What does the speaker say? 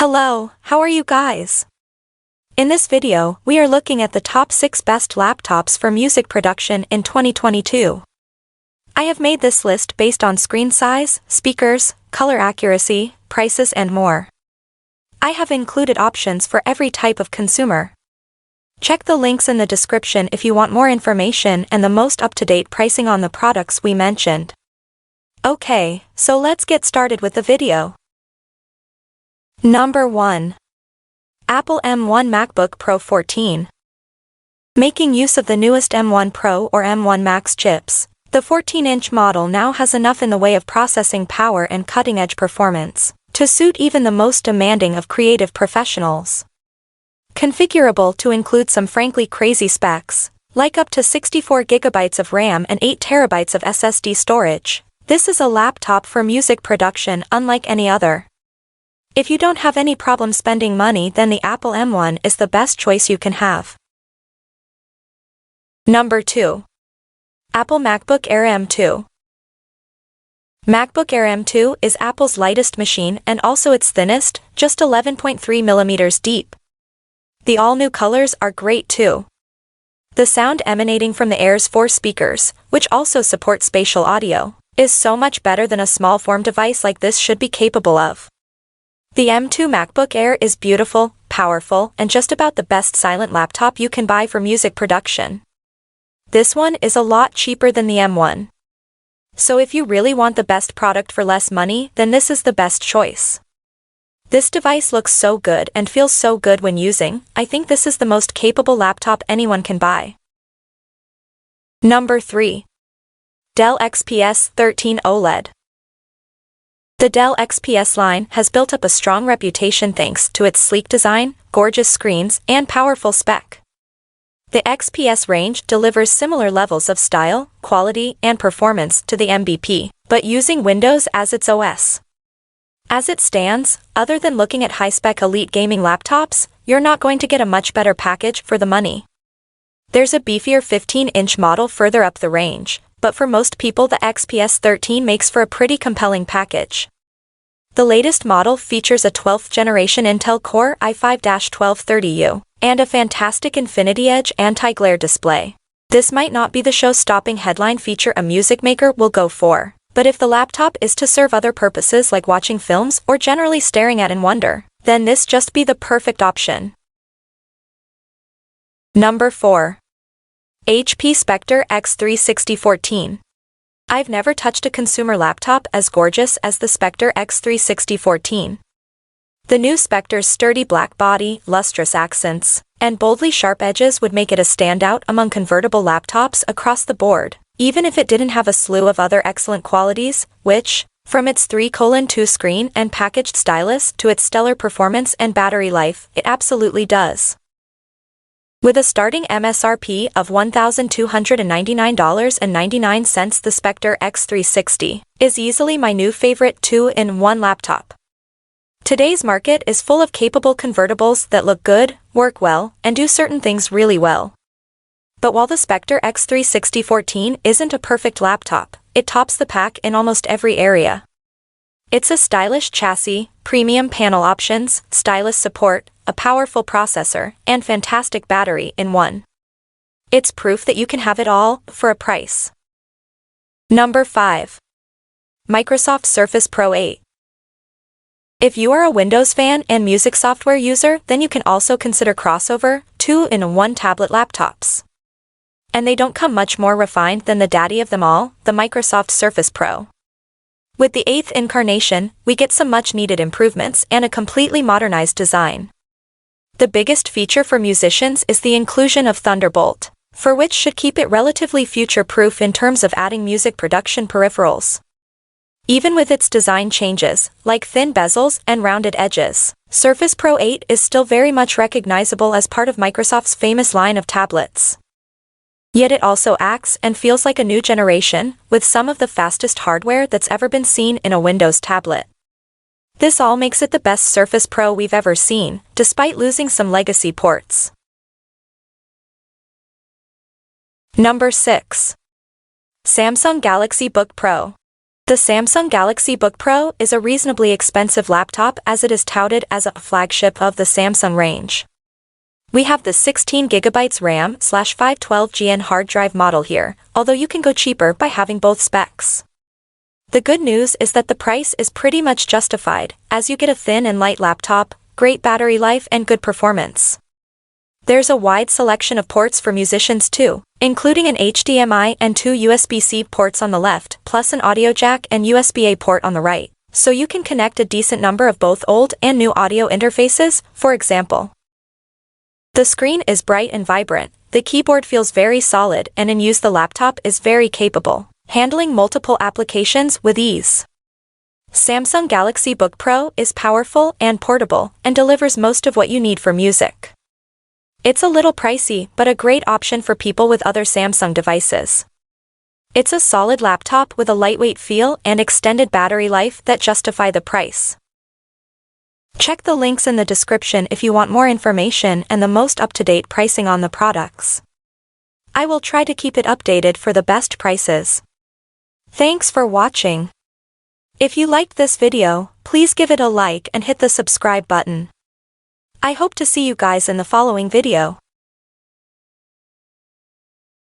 Hello, how are you guys? In this video, we are looking at the top 6 best laptops for music production in 2022. I have made this list based on screen size, speakers, color accuracy, prices and more. I have included options for every type of consumer. Check the links in the description if you want more information and the most up-to-date pricing on the products we mentioned. Okay, so let's get started with the video. Number 1. Apple M1 MacBook Pro 14. Making use of the newest M1 Pro or M1 Max chips, the 14-inch model now has enough in the way of processing power and cutting-edge performance to suit even the most demanding of creative professionals. Configurable to include some frankly crazy specs, like up to 64 GB of RAM and 8 TB of SSD storage, this is a laptop for music production unlike any other. If you don't have any problem spending money, then the Apple M1 is the best choice you can have. Number 2. Apple MacBook Air M2. MacBook Air M2 is Apple's lightest machine and also its thinnest, just 11.3 mm deep. The all-new colors are great too. The sound emanating from the Air's 4 speakers, which also support spatial audio, is so much better than a small form device like this should be capable of. The M2 MacBook Air is beautiful, powerful, and just about the best silent laptop you can buy for music production. This one is a lot cheaper than the M1. So if you really want the best product for less money, then this is the best choice. This device looks so good and feels so good when using. I think this is the most capable laptop anyone can buy. Number 3. Dell XPS 13 OLED. The Dell XPS line has built up a strong reputation thanks to its sleek design, gorgeous screens, and powerful spec. The XPS range delivers similar levels of style, quality, and performance to the MVP, but using Windows as its OS. As it stands, other than looking at high-spec elite gaming laptops, you're not going to get a much better package for the money. There's a beefier 15-inch model further up the range, but for most people the XPS 13 makes for a pretty compelling package. The latest model features a 12th generation Intel Core i5-1230U, and a fantastic Infinity Edge anti-glare display. This might not be the show-stopping headline feature a music maker will go for, but if the laptop is to serve other purposes like watching films or generally staring at in wonder, then this just be the perfect option. Number 4. HP Spectre X360 14. I've never touched a consumer laptop as gorgeous as the Spectre X360 14. The new Spectre's sturdy black body, lustrous accents, and boldly sharp edges would make it a standout among convertible laptops across the board, even if it didn't have a slew of other excellent qualities, which, from its 3:2 screen and packaged stylus to its stellar performance and battery life, it absolutely does. With a starting MSRP of $1,299.99, the Spectre X360 is easily my new favorite 2-in-1 laptop. Today's market is full of capable convertibles that look good, work well, and do certain things really well. But while the Spectre X360 14 isn't a perfect laptop, it tops the pack in almost every area. It's a stylish chassis, premium panel options, stylus support, a powerful processor, and fantastic battery in one. It's proof that you can have it all, for a price. Number 5. Microsoft Surface Pro 8. If you are a Windows fan and music software user, then you can also consider crossover, 2-in-1 tablet laptops. And they don't come much more refined than the daddy of them all, the Microsoft Surface Pro. With the 8th incarnation, we get some much-needed improvements and a completely modernized design. The biggest feature for musicians is the inclusion of Thunderbolt, for which should keep it relatively future-proof in terms of adding music production peripherals. Even with its design changes, like thin bezels and rounded edges, Surface Pro 8 is still very much recognizable as part of Microsoft's famous line of tablets. Yet it also acts and feels like a new generation, with some of the fastest hardware that's ever been seen in a Windows tablet. This all makes it the best Surface Pro we've ever seen, despite losing some legacy ports. Number 6. Samsung Galaxy Book Pro. The Samsung Galaxy Book Pro is a reasonably expensive laptop as it is touted as a flagship of the Samsung range. We have the 16GB RAM/512GB hard drive model here, although you can go cheaper by having both specs. The good news is that the price is pretty much justified, as you get a thin and light laptop, great battery life and good performance. There's a wide selection of ports for musicians too, including an HDMI and 2 USB-C ports on the left, plus an audio jack and USB-A port on the right, so you can connect a decent number of both old and new audio interfaces, for example. The screen is bright and vibrant, the keyboard feels very solid, and in use the laptop is very capable, handling multiple applications with ease. Samsung Galaxy Book Pro is powerful and portable, and delivers most of what you need for music. It's a little pricey, but a great option for people with other Samsung devices. It's a solid laptop with a lightweight feel and extended battery life that justify the price. Check the links in the description if you want more information and the most up-to-date pricing on the products. I will try to keep it updated for the best prices. Thanks for watching. If you liked this video, please give it a like and hit the subscribe button. I hope to see you guys in the following video.